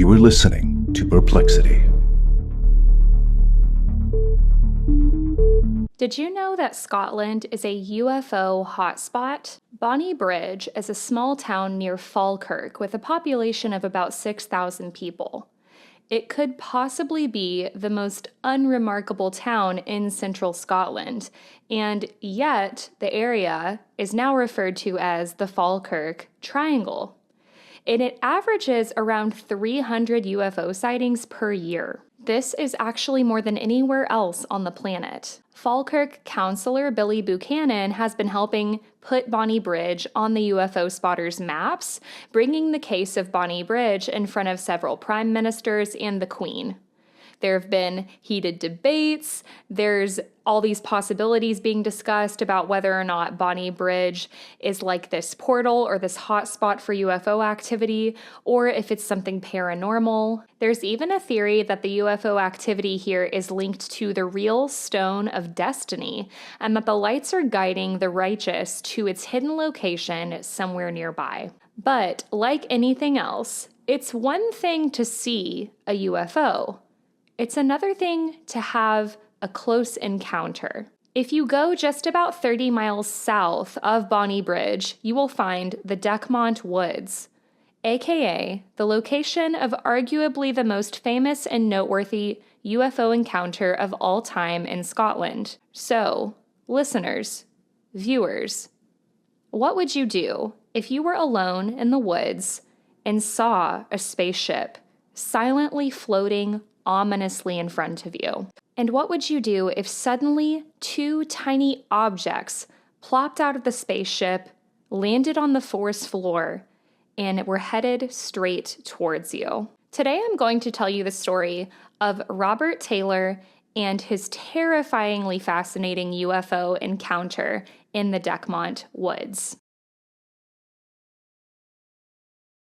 You are listening to Perplexity. Did you know that Scotland is a UFO hotspot? Bonnybridge is a small town near Falkirk with a population of about 6,000 people. It could possibly be the most unremarkable town in central Scotland, and yet the area is now referred to as the Falkirk Triangle. And it averages around 300 UFO sightings per year. This is actually more than anywhere else on the planet. Falkirk councillor Billy Buchanan has been helping put Bonnybridge on the UFO spotters' maps, bringing the case of Bonnybridge in front of several prime ministers and the Queen. There have been heated debates. There's all these possibilities being discussed about whether or not Bonnybridge is like this portal or this hotspot for UFO activity, or if it's something paranormal. There's even a theory that the UFO activity here is linked to the real Stone of Destiny, and that the lights are guiding the righteous to its hidden location somewhere nearby. But like anything else, it's one thing to see a UFO. It's another thing to have a close encounter. If you go just about 30 miles south of Bonnybridge, you will find the Dechmont Woods, aka the location of arguably the most famous and noteworthy UFO encounter of all time in Scotland. So, listeners, viewers, what would you do if you were alone in the woods and saw a spaceship silently floating ominously in front of you? And what would you do if suddenly two tiny objects plopped out of the spaceship, landed on the forest floor, and were headed straight towards you? Today I'm going to tell you the story of Robert Taylor and his terrifyingly fascinating UFO encounter in the Dechmont Woods.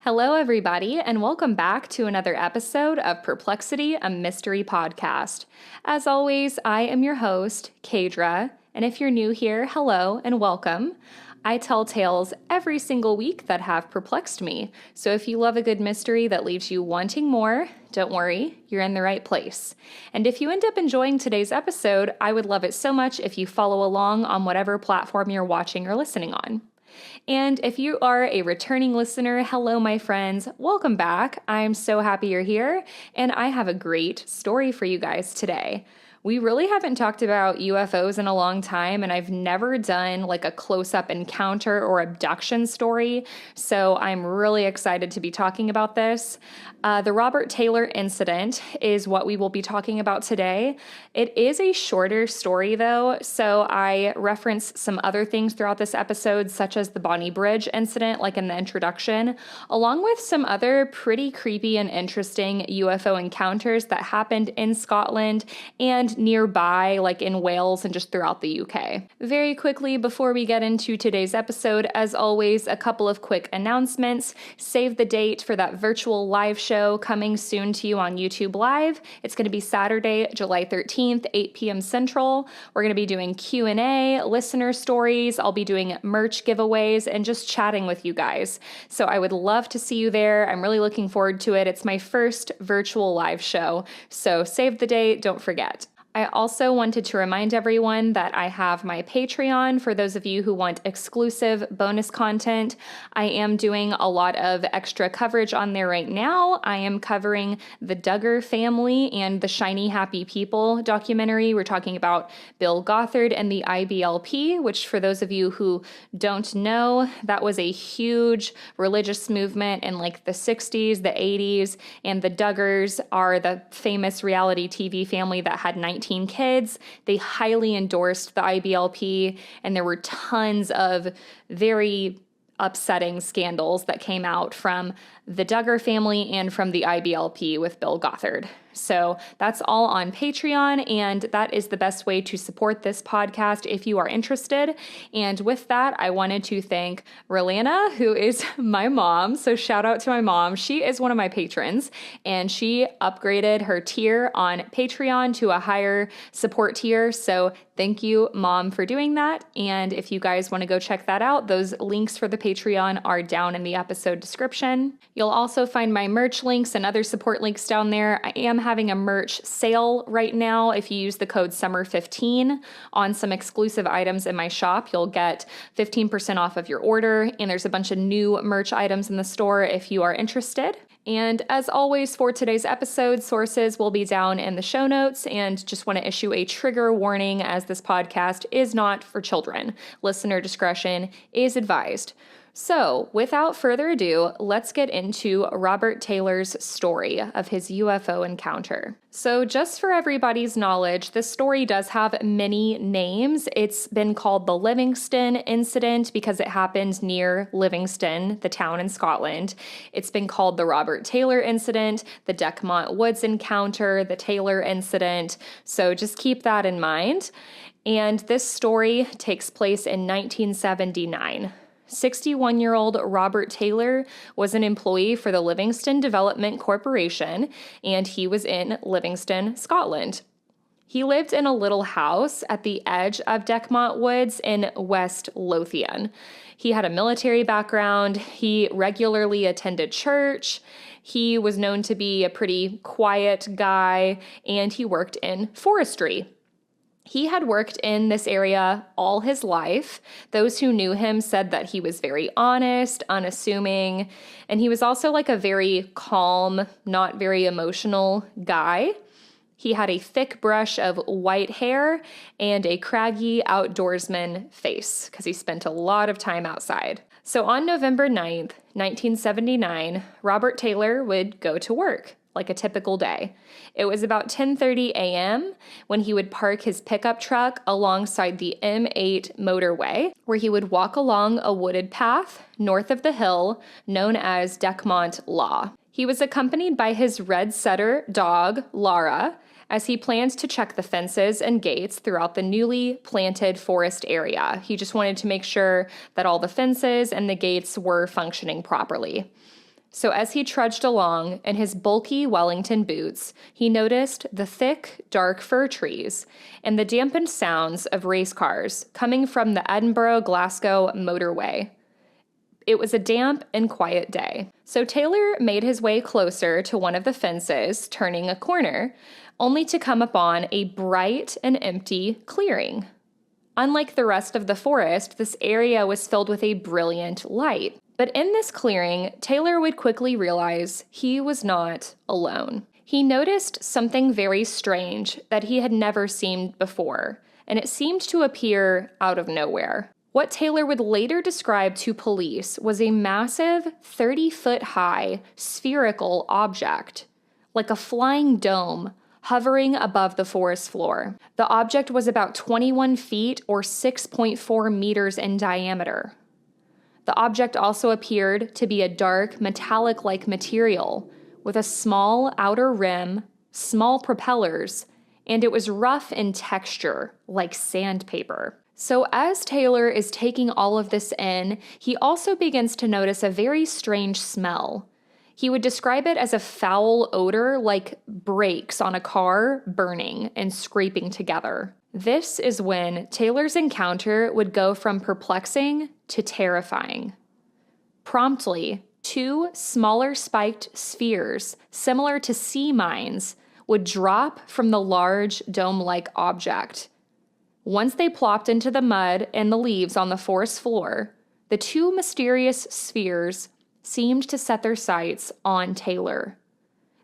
Hello, everybody, and welcome back to another episode of Perplexity, a mystery podcast. As always, I am your host, Kaydra, and if you're new here, hello and welcome. I tell tales every single week that have perplexed me, so if you love a good mystery that leaves you wanting more, don't worry, you're in the right place. And if you end up enjoying today's episode, I would love it so much if you follow along on whatever platform you're watching or listening on. And if you are a returning listener, hello, my friends. Welcome back. I'm so happy you're here, and I have a great story for you guys today. We really haven't talked about UFOs in a long time, and I've never done like a close-up encounter or abduction story, so I'm really excited to be talking about this. The Robert Taylor incident is what we will be talking about today. It is a shorter story, though, so I reference some other things throughout this episode, such as the Bonnybridge incident, like in the introduction, along with some other pretty creepy and interesting UFO encounters that happened in Scotland and nearby, like in Wales and just throughout the UK. Very quickly, before we get into today's episode, as always, a couple of quick announcements. Save the date for that virtual live show coming soon to you on YouTube Live. It's going to be Saturday, July 13th, 8 p.m. Central. We're going to be doing Q&A, listener stories. I'll be doing merch giveaways and just chatting with you guys. So I would love to see you there. I'm really looking forward to it. It's my first virtual live show. So save the date. Don't forget. I also wanted to remind everyone that I have my Patreon for those of you who want exclusive bonus content. I am doing a lot of extra coverage on there right now. I am covering the Duggar family and the Shiny Happy People documentary. We're talking about Bill Gothard and the IBLP, which for those of you who don't know, that was a huge religious movement in like the 60s, the 80s, and the Duggars are the famous reality TV family that had 19 kids. They highly endorsed the IBLP, and there were tons of very upsetting scandals that came out from the Duggar family and from the IBLP with Bill Gothard. So that's all on Patreon, and that is the best way to support this podcast if you are interested. And with that, I wanted to thank Rolana, who is my mom. So shout out to my mom. She is one of my patrons, and she upgraded her tier on Patreon to a higher support tier. So thank you, Mom, for doing that. And if you guys want to go check that out, those links for the Patreon are down in the episode description. You'll also find my merch links and other support links down there. I am having a merch sale right now. If you use the code SUMMER15 on some exclusive items in my shop, you'll get 15% off of your order. And there's a bunch of new merch items in the store if you are interested. And as always, for today's episode, sources will be down in the show notes, and just want to issue a trigger warning as this podcast is not for children. Listener discretion is advised. So, without further ado, let's get into Robert Taylor's story of his UFO encounter. So, just for everybody's knowledge, this story does have many names. It's been called the Livingston incident because it happened near Livingston, the town in Scotland. It's been called the Robert Taylor incident, the Dechmont Woods encounter, the Taylor incident. So, just keep that in mind. And this story takes place in 1979. 61-year-old Robert Taylor was an employee for the Livingston Development Corporation, and he was in Livingston, Scotland. He lived in a little house at the edge of Dechmont Woods in West Lothian. He had a military background. He regularly attended church. He was known to be a pretty quiet guy, and he worked in forestry. He had worked in this area all his life. Those who knew him said that he was very honest, unassuming, and he was also like a very calm, not very emotional guy. He had a thick brush of white hair and a craggy outdoorsman face because he spent a lot of time outside. So on November 9th, 1979, Robert Taylor would go to work like a typical day. It was about 10:30 a.m. when he would park his pickup truck alongside the M8 motorway, where he would walk along a wooded path north of the hill known as Dechmont Law. He was accompanied by his red setter dog, Lara, as he planned to check the fences and gates throughout the newly planted forest area. He just wanted to make sure that all the fences and the gates were functioning properly. So as he trudged along in his bulky Wellington boots, he noticed the thick, dark fir trees and the dampened sounds of race cars coming from the Edinburgh-Glasgow motorway. It was a damp and quiet day. So Taylor made his way closer to one of the fences, turning a corner, only to come upon a bright and empty clearing. Unlike the rest of the forest, this area was filled with a brilliant light. But in this clearing, Taylor would quickly realize he was not alone. He noticed something very strange that he had never seen before, and it seemed to appear out of nowhere. What Taylor would later describe to police was a massive 30-foot-high spherical object, like a flying dome, hovering above the forest floor. The object was about 21 feet or 6.4 meters in diameter. The object also appeared to be a dark, metallic-like material with a small outer rim, small propellers, and it was rough in texture, like sandpaper. So as Taylor is taking all of this in, he also begins to notice a very strange smell. He would describe it as a foul odor like brakes on a car burning and scraping together. This is when Taylor's encounter would go from perplexing to terrifying. Promptly, two smaller spiked spheres, similar to sea mines, would drop from the large dome-like object. Once they plopped into the mud and the leaves on the forest floor, the two mysterious spheres seemed to set their sights on Taylor.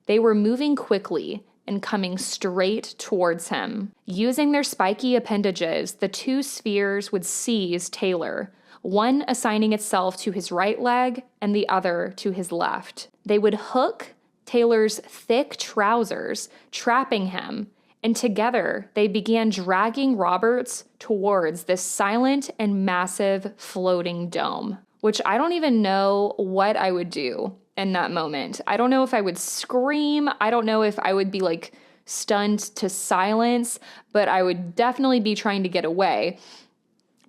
They were moving quickly and coming straight towards him. Using their spiky appendages, the two spheres would seize Taylor, one assigning itself to his right leg and the other to his left. They would hook Taylor's thick trousers, trapping him, and together they began dragging Roberts towards this silent and massive floating dome, which I don't even know what I would do in that moment. I don't know if I would scream. I don't know if I would be like stunned to silence, but I would definitely be trying to get away.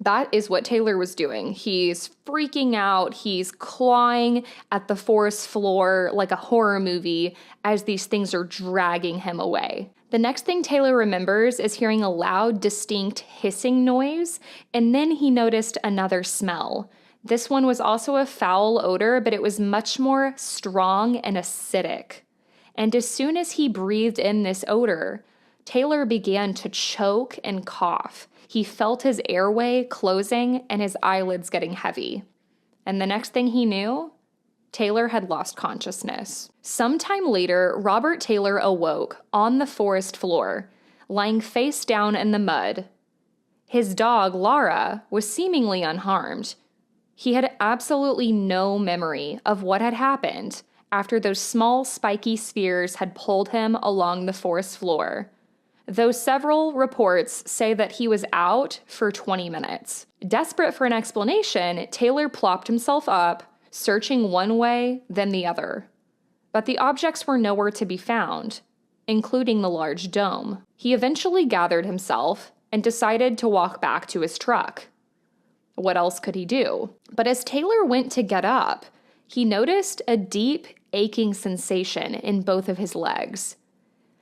That is what Taylor was doing. He's freaking out. He's clawing at the forest floor like a horror movie as these things are dragging him away. The next thing Taylor remembers is hearing a loud, distinct hissing noise, and then he noticed another smell. This one was also a foul odor, but it was much more strong and acidic. And as soon as he breathed in this odor, Taylor began to choke and cough. He felt his airway closing and his eyelids getting heavy. And the next thing he knew, Taylor had lost consciousness. Sometime later, Robert Taylor awoke on the forest floor, lying face down in the mud. His dog, Lara, was seemingly unharmed. He had absolutely no memory of what had happened after those small spiky spheres had pulled him along the forest floor, though several reports say that he was out for 20 minutes. Desperate for an explanation, Taylor plopped himself up, searching one way, then the other. But the objects were nowhere to be found, including the large dome. He eventually gathered himself and decided to walk back to his truck. What else could he do? But as Taylor went to get up, he noticed a deep, aching sensation in both of his legs.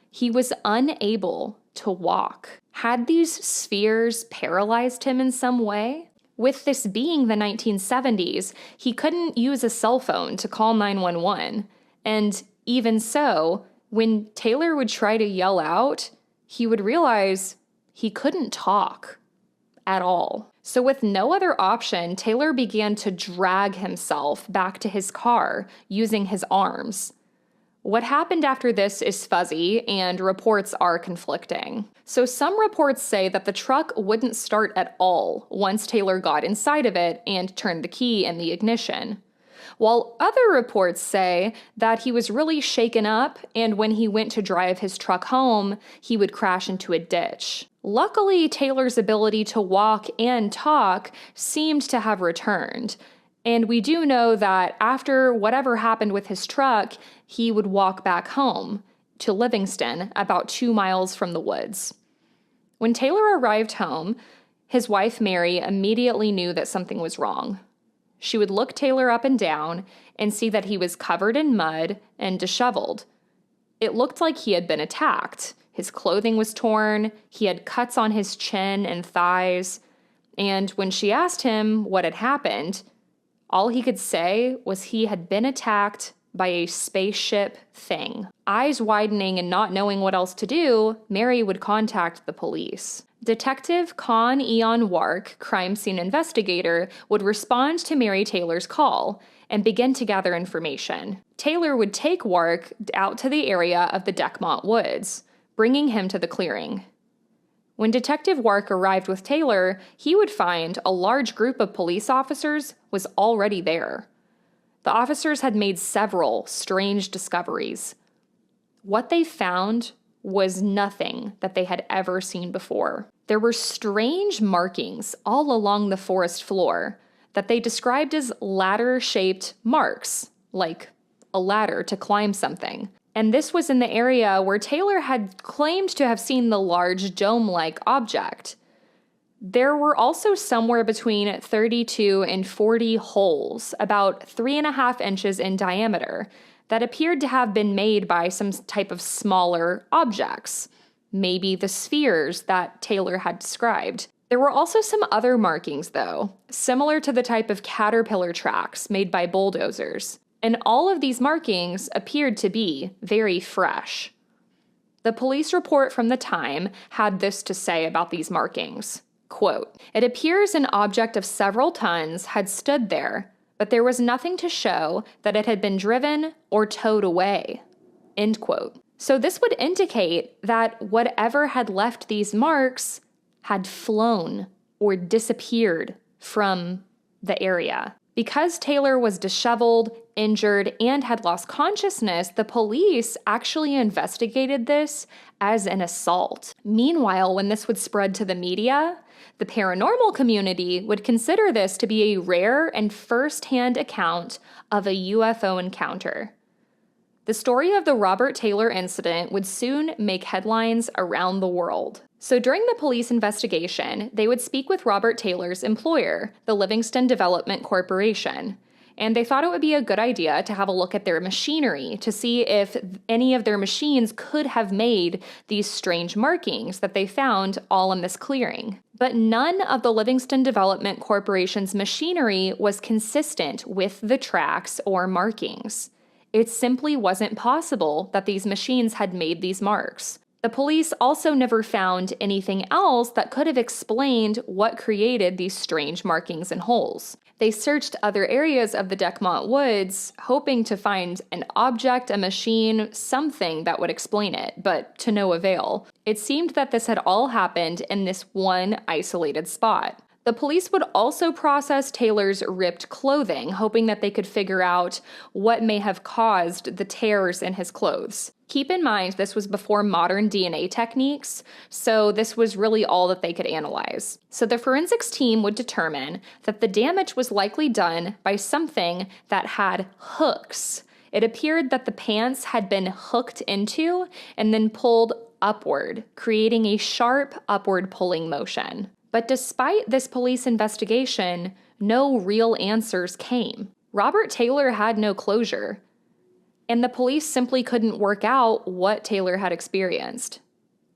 He was unable to walk. Had these spheres paralyzed him in some way? With this being the 1970s, he couldn't use a cell phone to call 911. And even so, when Taylor would try to yell out, he would realize he couldn't talk at all. So with no other option, Taylor began to drag himself back to his car using his arms. What happened after this is fuzzy, and reports are conflicting. So some reports say that the truck wouldn't start at all once Taylor got inside of it and turned the key in the ignition, while other reports say that he was really shaken up, and when he went to drive his truck home, he would crash into a ditch. Luckily, Taylor's ability to walk and talk seemed to have returned. And we do know that after whatever happened with his truck, he would walk back home to Livingston, about 2 miles from the woods. When Taylor arrived home, his wife Mary immediately knew that something was wrong. She would look Taylor up and down and see that he was covered in mud and disheveled. It looked like he had been attacked. His clothing was torn, he had cuts on his chin and thighs, and when she asked him what had happened, all he could say was he had been attacked by a spaceship thing. Eyes widening and not knowing what else to do, Mary would contact the police. Detective Con Eon Wark, crime scene investigator, would respond to Mary Taylor's call and begin to gather information. Taylor would take Wark out to the area of the Dechmont woods, bringing him to the clearing. When Detective Wark arrived with Taylor, he would find a large group of police officers was already there. The officers had made several strange discoveries. What they found was nothing that they had ever seen before. There were strange markings all along the forest floor that they described as ladder-shaped marks, like a ladder to climb something. And this was in the area where Taylor had claimed to have seen the large dome-like object. There were also somewhere between 32 and 40 holes, about 3.5 inches in diameter, that appeared to have been made by some type of smaller objects, maybe the spheres that Taylor had described. There were also some other markings, though, similar to the type of caterpillar tracks made by bulldozers. And all of these markings appeared to be very fresh. The police report from the time had this to say about these markings. Quote, "It appears an object of several tons had stood there, but there was nothing to show that it had been driven or towed away." End quote. So this would indicate that whatever had left these marks had flown or disappeared from the area. Because Taylor was disheveled, injured, and had lost consciousness, the police actually investigated this as an assault. Meanwhile, when this would spread to the media, The paranormal community would consider this to be a rare and first-hand account of a UFO encounter. The story of the Robert Taylor incident would soon make headlines around the world. So during the police investigation, they would speak with Robert Taylor's employer, the Livingston Development Corporation, and they thought it would be a good idea to have a look at their machinery to see if any of their machines could have made these strange markings that they found all in this clearing. But none of the Livingston Development Corporation's machinery was consistent with the tracks or markings. It simply wasn't possible that these machines had made these marks. The police also never found anything else that could have explained what created these strange markings and holes. They searched other areas of the Dechmont woods, hoping to find an object, a machine, something that would explain it, but to no avail. It seemed that this had all happened in this one isolated spot. The police would also process Taylor's ripped clothing, hoping that they could figure out what may have caused the tears in his clothes. Keep in mind, this was before modern DNA techniques, so this was really all that they could analyze. So the forensics team would determine that the damage was likely done by something that had hooks. It appeared that the pants had been hooked into and then pulled upward, creating a sharp upward pulling motion. But despite this police investigation, no real answers came. Robert Taylor had no closure, and the police simply couldn't work out what Taylor had experienced.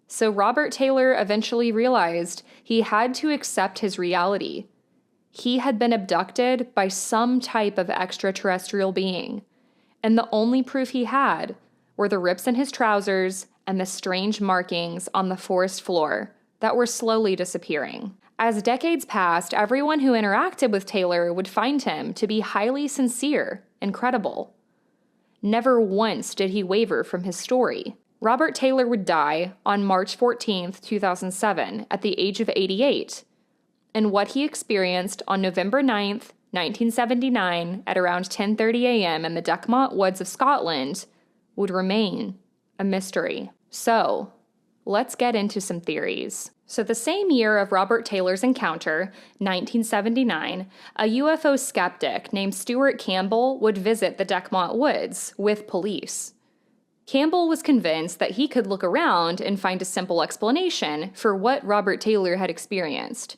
So Robert Taylor eventually realized he had to accept his reality. He had been abducted by some type of extraterrestrial being, and the only proof he had were the rips in his trousers and the strange markings on the forest floor that were slowly disappearing. As decades passed, everyone who interacted with Taylor would find him to be highly sincere and credible. Never once did he waver from his story. Robert Taylor would die on March 14th, 2007, at the age of 88, and what he experienced on November 9th, 1979, at around 10:30 a.m. in the Dechmont woods of Scotland, would remain a mystery. So, let's get into some theories. So the same year of Robert Taylor's encounter, 1979, a UFO skeptic named Stuart Campbell would visit the Dechmont woods with police. Campbell was convinced that he could look around and find a simple explanation for what Robert Taylor had experienced.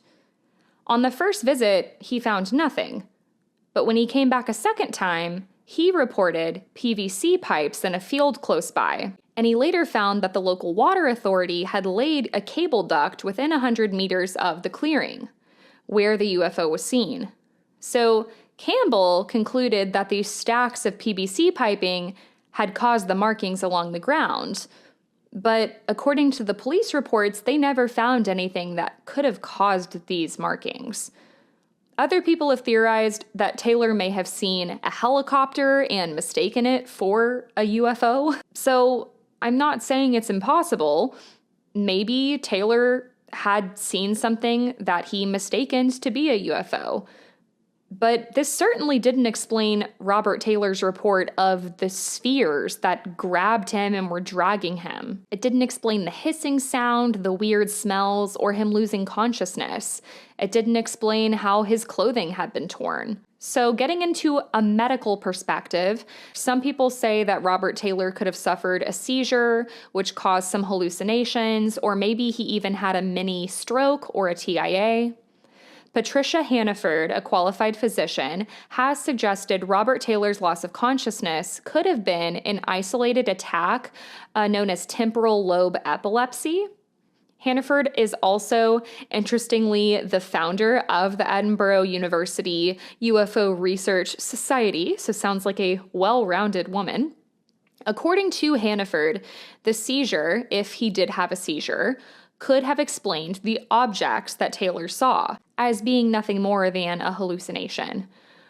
On the first visit, he found nothing. But when he came back a second time, he reported PVC pipes in a field close by, and he later found that the local water authority had laid a cable duct within 100 meters of the clearing, where the UFO was seen. So Campbell concluded that these stacks of PVC piping had caused the markings along the ground, but according to the police reports, they never found anything that could have caused these markings. Other people have theorized that Taylor may have seen a helicopter and mistaken it for a UFO. So I'm not saying it's impossible. Maybe Taylor had seen something that he mistaken to be a UFO. But this certainly didn't explain Robert Taylor's report of the spheres that grabbed him and were dragging him. It didn't explain the hissing sound, the weird smells, or him losing consciousness. It didn't explain how his clothing had been torn. So getting into a medical perspective, some people say that Robert Taylor could have suffered a seizure, which caused some hallucinations, or maybe he even had a mini stroke or a TIA. Patricia Hannaford, a qualified physician, has suggested Robert Taylor's loss of consciousness could have been an isolated attack known as temporal lobe epilepsy. Hannaford is also, interestingly, the founder of the Edinburgh University UFO Research Society, so sounds like a well-rounded woman. According to Hannaford, the seizure, if he did have a seizure, could have explained the objects that Taylor saw as being nothing more than a hallucination.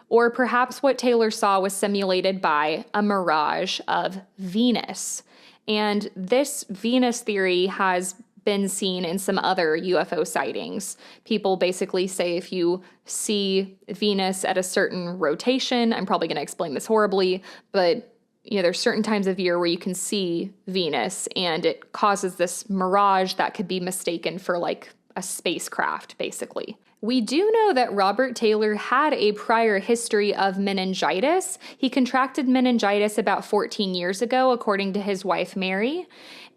Or perhaps what Taylor saw was simulated by a mirage of Venus. And this Venus theory has been seen in some other UFO sightings. People basically say if you see Venus at a certain rotation, I'm probably going to explain this horribly, but there's certain times of year where you can see Venus and it causes this mirage that could be mistaken for like a spacecraft, basically. We do know that Robert Taylor had a prior history of meningitis. He contracted meningitis about 14 years ago, according to his wife, Mary,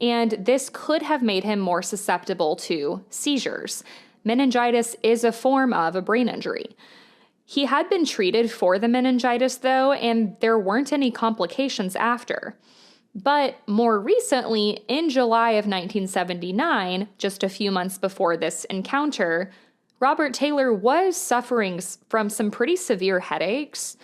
and this could have made him more susceptible to seizures. Meningitis is a form of a brain injury. He had been treated for the meningitis, though, and there weren't any complications after. But more recently, in July of 1979, just a few months before this encounter, Robert Taylor was suffering from some pretty severe headaches,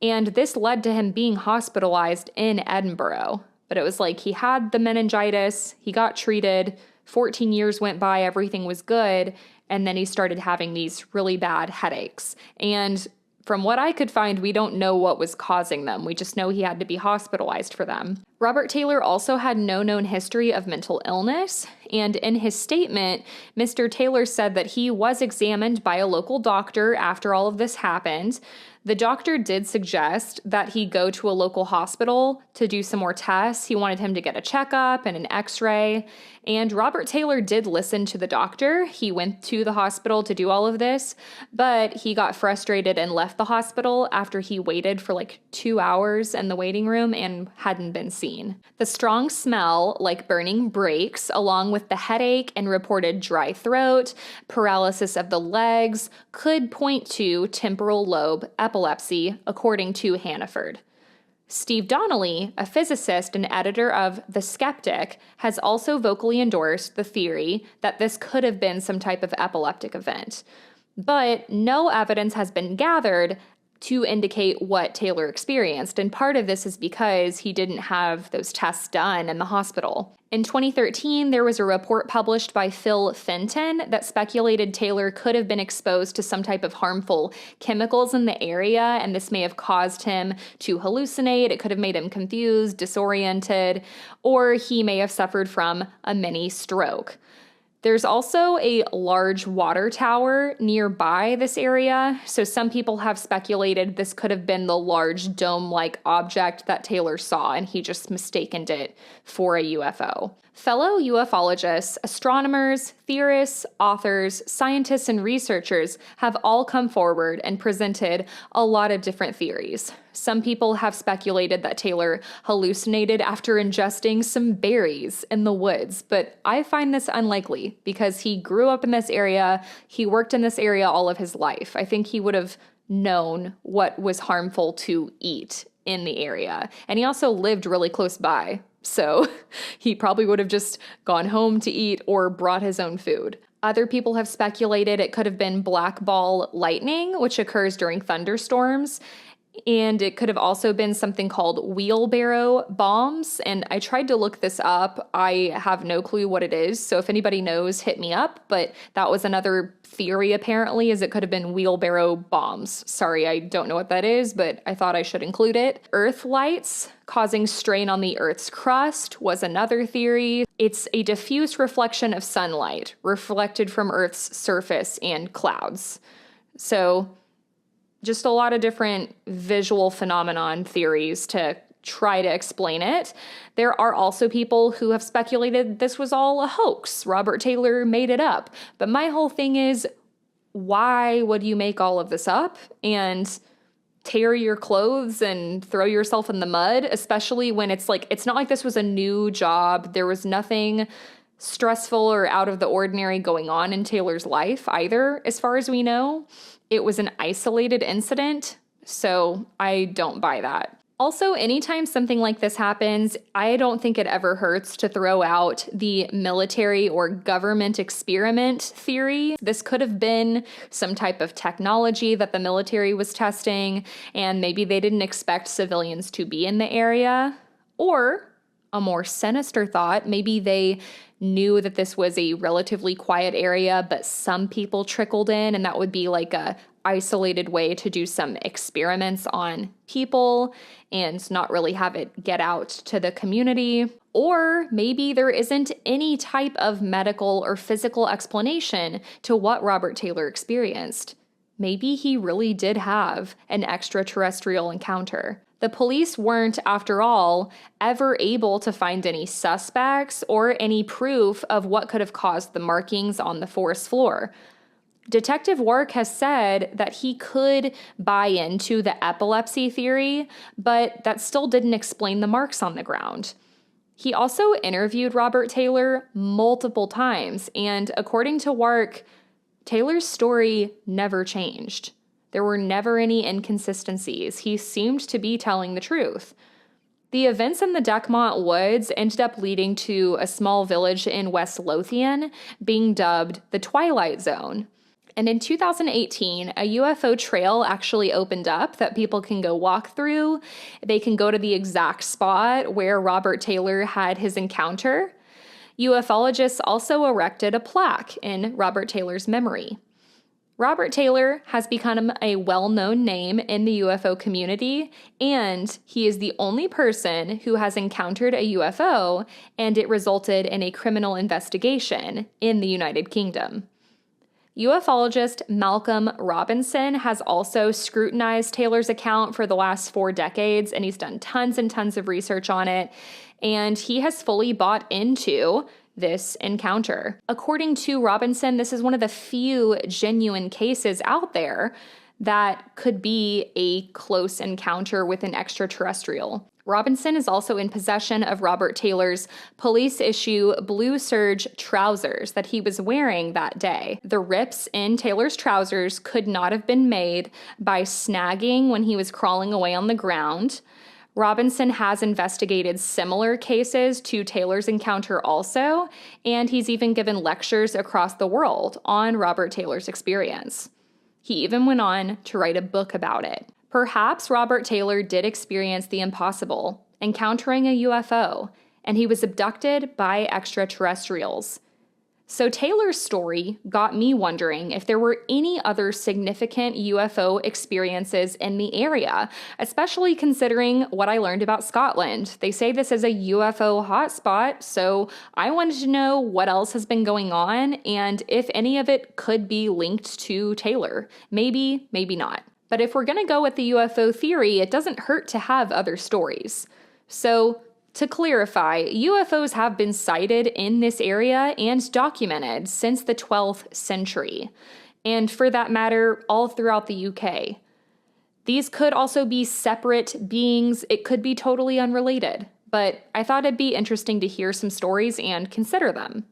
and this led to him being hospitalized in Edinburgh. But it was like he had the meningitis, he got treated, 14 years went by, everything was good, and then he started having these really bad headaches. And from what I could find, we don't know what was causing them. We just know he had to be hospitalized for them. Robert Taylor also had no known history of mental illness, and in his statement, Mr. Taylor said that he was examined by a local doctor after all of this happened. The doctor did suggest that he go to a local hospital to do some more tests. He wanted him to get a checkup and an x-ray, and Robert Taylor did listen to the doctor. He went to the hospital to do all of this, but he got frustrated and left the hospital after he waited for like 2 hours in the waiting room and hadn't been seen. The strong smell, like burning brakes, along with the headache and reported dry throat, paralysis of the legs, could point to temporal lobe epilepsy, according to Hannaford. Steve Donnelly, a physicist and editor of The Skeptic, has also vocally endorsed the theory that this could have been some type of epileptic event. But no evidence has been gathered to indicate what Taylor experienced, and part of this is because he didn't have those tests done in the hospital. In 2013, there was a report published by Phil Fenton that speculated Taylor could have been exposed to some type of harmful chemicals in the area, and this may have caused him to hallucinate. It could have made him confused, disoriented, or he may have suffered from a mini stroke. There's also a large water tower nearby this area, so some people have speculated this could have been the large dome-like object that Taylor saw, and he just mistaken it for a UFO. Fellow ufologists, astronomers, theorists, authors, scientists, and researchers have all come forward and presented a lot of different theories. Some people have speculated that Taylor hallucinated after ingesting some berries in the woods, but I find this unlikely because he grew up in this area, he worked in this area all of his life. I think he would have known what was harmful to eat in the area, and he also lived really close by. So he probably would have just gone home to eat or brought his own food. Other people have speculated it could have been black ball lightning, which occurs during thunderstorms. And it could have also been something called wheelbarrow bombs. And I tried to look this up. I have no clue what it is. So if anybody knows, hit me up. But that was another theory, apparently, is it could have been wheelbarrow bombs. Sorry, I don't know what that is, but I thought I should include it. Earth lights causing strain on the Earth's crust was another theory. It's a diffuse reflection of sunlight reflected from Earth's surface and clouds. So just a lot of different visual phenomenon theories to try to explain it. There are also people who have speculated this was all a hoax. Robert Taylor made it up. But my whole thing is, why would you make all of this up and tear your clothes and throw yourself in the mud, especially when it's not like this was a new job. There was nothing stressful or out of the ordinary going on in Taylor's life either, as far as we know. It was an isolated incident, so I don't buy that. Also, anytime something like this happens, I don't think it ever hurts to throw out the military or government experiment theory. This could have been some type of technology that the military was testing, and maybe they didn't expect civilians to be in the area. Or a more sinister thought, maybe they knew that this was a relatively quiet area, but some people trickled in, and that would be like a isolated way to do some experiments on people and not really have it get out to the community. Or maybe there isn't any type of medical or physical explanation to what Robert Taylor experienced. maybe he really did have an extraterrestrial encounter. The police weren't, after all, ever able to find any suspects or any proof of what could have caused the markings on the forest floor. Detective Wark has said that he could buy into the epilepsy theory, but that still didn't explain the marks on the ground. He also interviewed Robert Taylor multiple times, and according to Wark, Taylor's story never changed. There were never any inconsistencies. He seemed to be telling the truth. The events in the Dechmont woods ended up leading to a small village in West Lothian being dubbed the Twilight Zone. And in 2018, a UFO trail actually opened up that people can go walk through. They can go to the exact spot where Robert Taylor had his encounter. Ufologists also erected a plaque in Robert Taylor's memory. Robert Taylor has become a well-known name in the UFO community, and he is the only person who has encountered a UFO, and it resulted in a criminal investigation in the United Kingdom. Ufologist Malcolm Robinson has also scrutinized Taylor's account for the last 4 decades, and he's done tons and tons of research on it, and he has fully bought into this encounter. According to Robinson, this is one of the few genuine cases out there that could be a close encounter with an extraterrestrial. Robinson is also in possession of Robert Taylor's police issue blue serge trousers that he was wearing that day. The rips in Taylor's trousers could not have been made by snagging when he was crawling away on the ground. Robinson has investigated similar cases to Taylor's encounter also, and he's even given lectures across the world on Robert Taylor's experience. He even went on to write a book about it. Perhaps Robert Taylor did experience the impossible, encountering a UFO, and he was abducted by extraterrestrials. So Taylor's story got me wondering if there were any other significant UFO experiences in the area, especially considering what I learned about Scotland. They say this is a UFO hotspot, so I wanted to know what else has been going on and if any of it could be linked to Taylor. Maybe, maybe not. But if we're going to go with the UFO theory, it doesn't hurt to have other stories. So, to clarify, UFOs have been sighted in this area and documented since the 12th century, and for that matter, all throughout the UK. These could also be separate beings. It could be totally unrelated, but I thought it'd be interesting to hear some stories and consider them.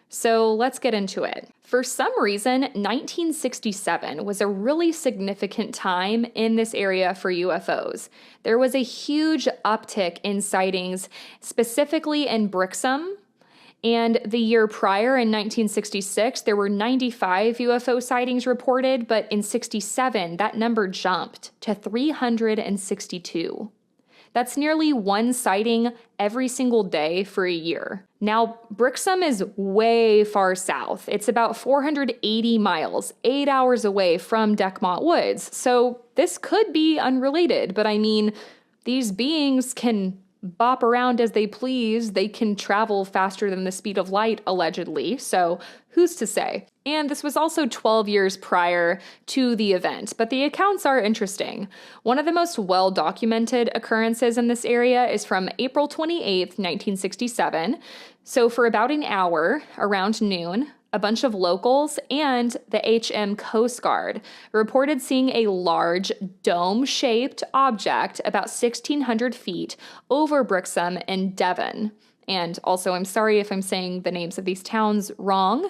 So let's get into it. For some reason, 1967 was a really significant time in this area for UFOs. There was a huge uptick in sightings, specifically in Brixham. And the year prior, in 1966, there were 95 UFO sightings reported, but in 67, that number jumped to 362. That's nearly one sighting every single day for a year. Now, Brixham is way far south. It's about 480 miles, 8 hours away from Dechmont Woods. So this could be unrelated, but I mean, these beings can bop around as they please. They can travel faster than the speed of light, allegedly. So who's to say? And this was also 12 years prior to the event, but the accounts are interesting. One of the most well-documented occurrences in this area is from April 28th, 1967. So for about an hour, around noon, a bunch of locals and the HM Coast Guard reported seeing a large dome-shaped object about 1,600 feet over Brixham in Devon. And also, I'm sorry if I'm saying the names of these towns wrong.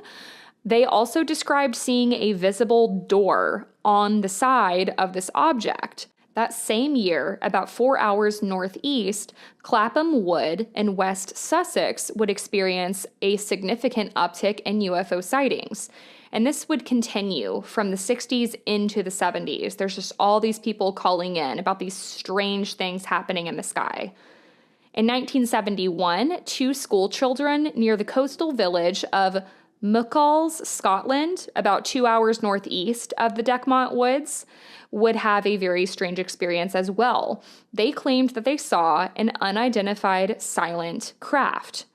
They also described seeing a visible door on the side of this object. That same year, about 4 hours northeast, Clapham Wood in West Sussex would experience a significant uptick in UFO sightings. And this would continue from the 60s into the 70s. There's just all these people calling in about these strange things happening in the sky. In 1971, 2 school children near the coastal village of Muckles, Scotland, about 2 hours northeast of the Dechmont Woods, would have a very strange experience as well. They claimed that they saw an unidentified silent craft.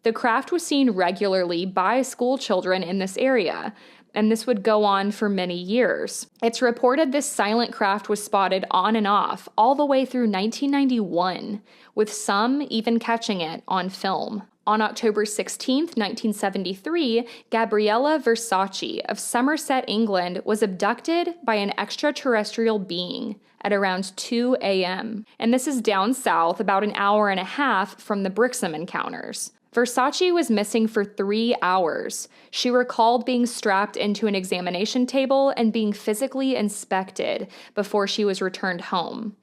The craft was seen regularly by school children in this area, and this would go on for many years. It's reported this silent craft was spotted on and off all the way through 1991, with some even catching it on film. On October 16, 1973, Gabriella Versace of Somerset, England, was abducted by an extraterrestrial being at around 2 a.m. And this is down south, about an hour and a half from the Brixham encounters. Versace was missing for 3 hours. She recalled being strapped into an examination table and being physically inspected before she was returned home.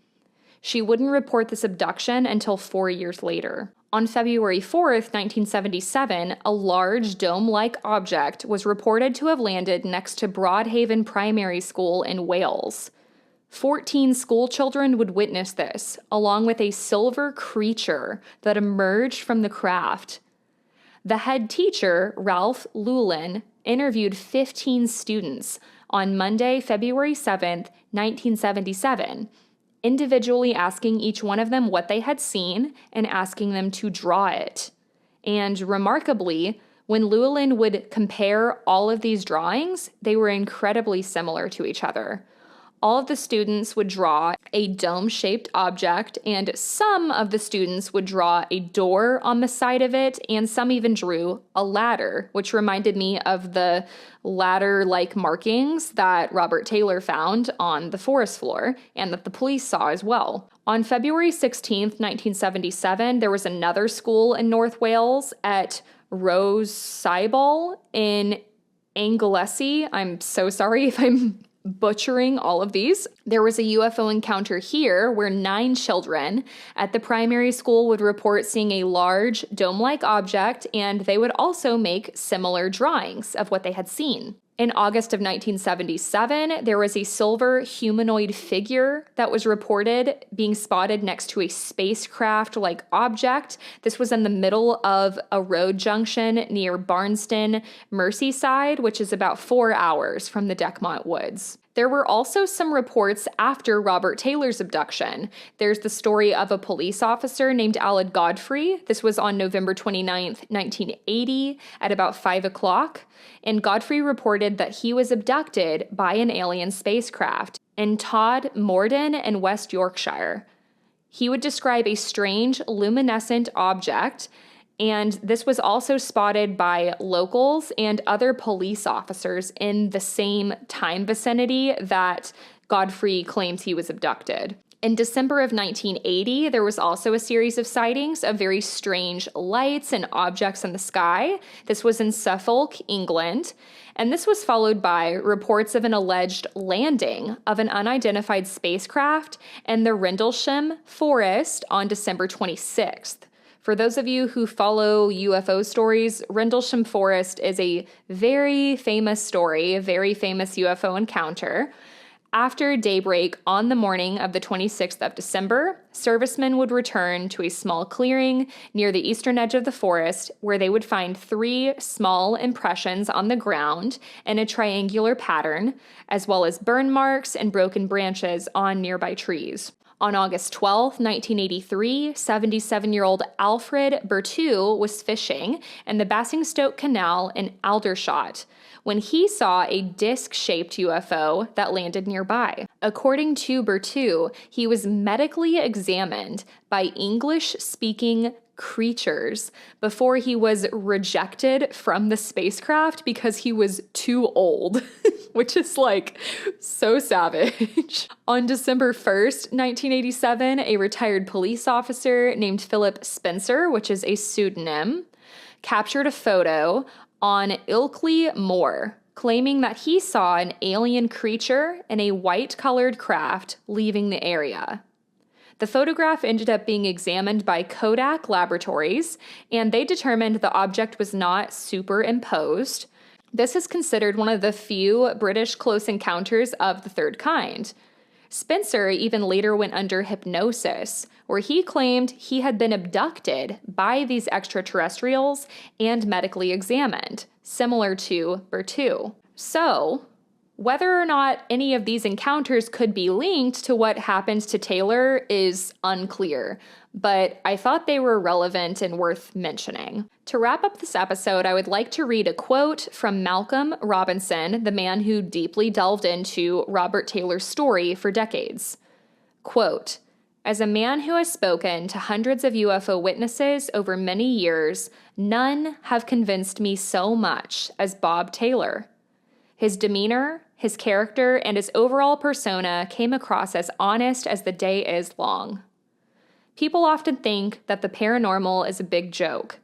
She wouldn't report this abduction until 4 years later. On February 4th, 1977, a large dome-like object was reported to have landed next to Broadhaven Primary School in Wales. 14 school children would witness this, along with a silver creature that emerged from the craft. The head teacher, Ralph Llewellyn, interviewed 15 students on Monday, February 7th, 1977, individually asking each one of them what they had seen and asking them to draw it. And remarkably, when Llewellyn would compare all of these drawings, they were incredibly similar to each other. All of the students would draw a dome-shaped object, and some of the students would draw a door on the side of it, and some even drew a ladder, which reminded me of the ladder-like markings that Robert Taylor found on the forest floor, and that the police saw as well. On February 16th, 1977, there was another school in North Wales at Rose Cyball in Anglesey. I'm so sorry if I'm butchering all of these. There was a UFO encounter here where 9 children at the primary school would report seeing a large dome-like object, and they would also make similar drawings of what they had seen. In August of 1977, there was a silver humanoid figure that was reported being spotted next to a spacecraft-like object. This was in the middle of a road junction near Barnston, Merseyside, which is about 4 hours from the Dechmont woods. There were also some reports after Robert Taylor's abduction. There's the story of a police officer named Alan Godfrey. This was on November 29th, 1980 at about 5 o'clock. And Godfrey reported that he was abducted by an alien spacecraft in Todmorden in West Yorkshire. He would describe a strange luminescent object, and this was also spotted by locals and other police officers in the same time vicinity that Godfrey claims he was abducted. In December of 1980, there was also a series of sightings of very strange lights and objects in the sky. This was in Suffolk, England, and this was followed by reports of an alleged landing of an unidentified spacecraft in the Rendlesham Forest on December 26th. For those of you who follow UFO stories, Rendlesham Forest is a very famous story, a very famous UFO encounter. After daybreak on the morning of the 26th of December, servicemen would return to a small clearing near the eastern edge of the forest where they would find 3 small impressions on the ground in a triangular pattern, as well as burn marks and broken branches on nearby trees. On August 12, 1983, 77-year-old Alfred Berthoud was fishing in the Basingstoke Canal in Aldershot when he saw a disc-shaped UFO that landed nearby. According to Berthoud, he was medically examined by English-speaking creatures before he was rejected from the spacecraft because he was too old, which is like so savage. On December 1st, 1987, a retired police officer named Philip Spencer, which is a pseudonym, captured a photo on Ilkley Moor, claiming that he saw an alien creature in a white-colored craft leaving the area. The photograph ended up being examined by Kodak Laboratories, and they determined the object was not superimposed. This is considered one of the few British close encounters of the third kind. Spencer even later went under hypnosis, where he claimed he had been abducted by these extraterrestrials and medically examined, similar to Berthoud. So, Whether or not any of these encounters could be linked to what happened to Taylor is unclear, but I thought they were relevant and worth mentioning. To wrap up this episode, I would like to read a quote from Malcolm Robinson, the man who deeply delved into Robert Taylor's story for decades. Quote, "As a man who has spoken to hundreds of UFO witnesses over many years, none have convinced me so much as Bob Taylor. His demeanor, his character, and his overall persona came across as honest as the day is long. People often think that the paranormal is a big joke,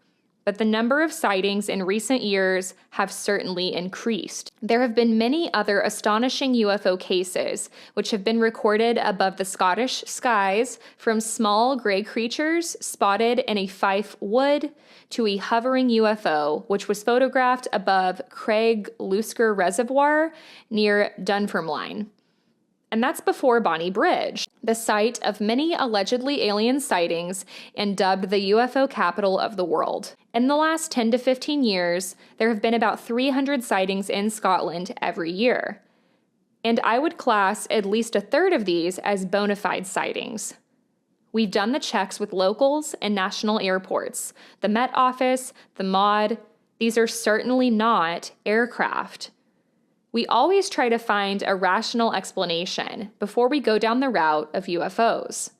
but the number of sightings in recent years have certainly increased. There have been many other astonishing UFO cases which have been recorded above the Scottish skies, from small gray creatures spotted in a Fife wood to a hovering UFO which was photographed above Craig Lusker Reservoir near Dunfermline. And that's before Bonnie Bridge, the site of many allegedly alien sightings and dubbed the UFO capital of the world. In the last 10 to 15 years, there have been about 300 sightings in Scotland every year. And I would class at least a third of these as bona fide sightings. We've done the checks with locals and national airports, the Met Office, the MOD. These are certainly not aircraft. We always try to find a rational explanation before we go down the route of UFOs."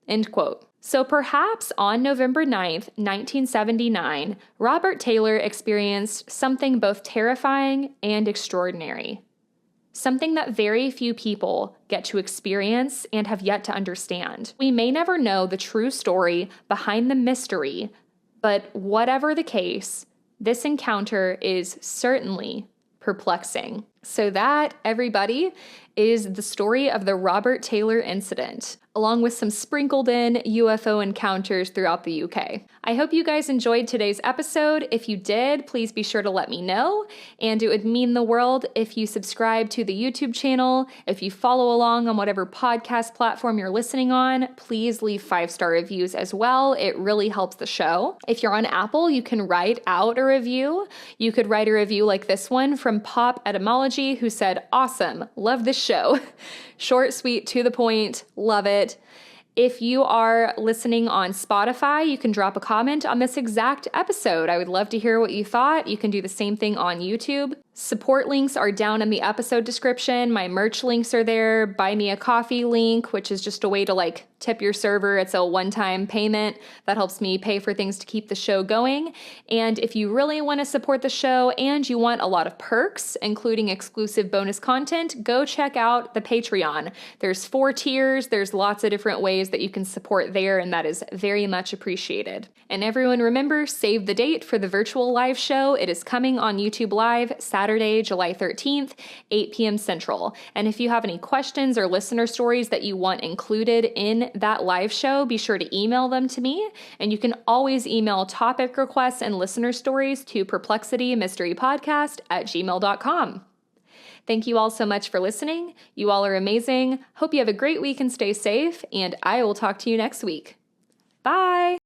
End quote. So perhaps on November 9th, 1979, Robert Taylor experienced something both terrifying and extraordinary. Something that very few people get to experience and have yet to understand. We may never know the true story behind the mystery, but whatever the case, this encounter is certainly perplexing. So that, everybody, is the story of the Robert Taylor incident, along with some sprinkled in UFO encounters throughout the UK. I hope you guys enjoyed today's episode. If you did, please be sure to let me know, and it would mean the world if you subscribe to the YouTube channel. If you follow along on whatever podcast platform you're listening on, please leave 5-star reviews as well. It really helps the show. If you're on Apple, you can write out a review. You could write a review like this one from Pop Etymology, who said, "Awesome, love this show." Short, sweet, to the point, love it. If you are listening on Spotify, you can drop a comment on this exact episode. I would love to hear what you thought. You can do the same thing on YouTube. Support links are down in the episode description. My merch links are there. Buy me a coffee link, which is just a way to tip your server. It's a one-time payment that helps me pay for things to keep the show going. And if you really want to support the show and you want a lot of perks, including exclusive bonus content, go check out the Patreon. There's 4 tiers. There's lots of different ways that you can support there, and that is very much appreciated. And everyone, remember, save the date for the virtual live show. It is coming on YouTube Live Saturday, July 13th, 8 p.m. Central. And if you have any questions or listener stories that you want included in that live show, be sure to email them to me. And you can always email topic requests and listener stories to perplexitymysterypodcast@gmail.com. Thank you all so much for listening. You all are amazing. Hope you have a great week and stay safe, and I will talk to you next week. Bye!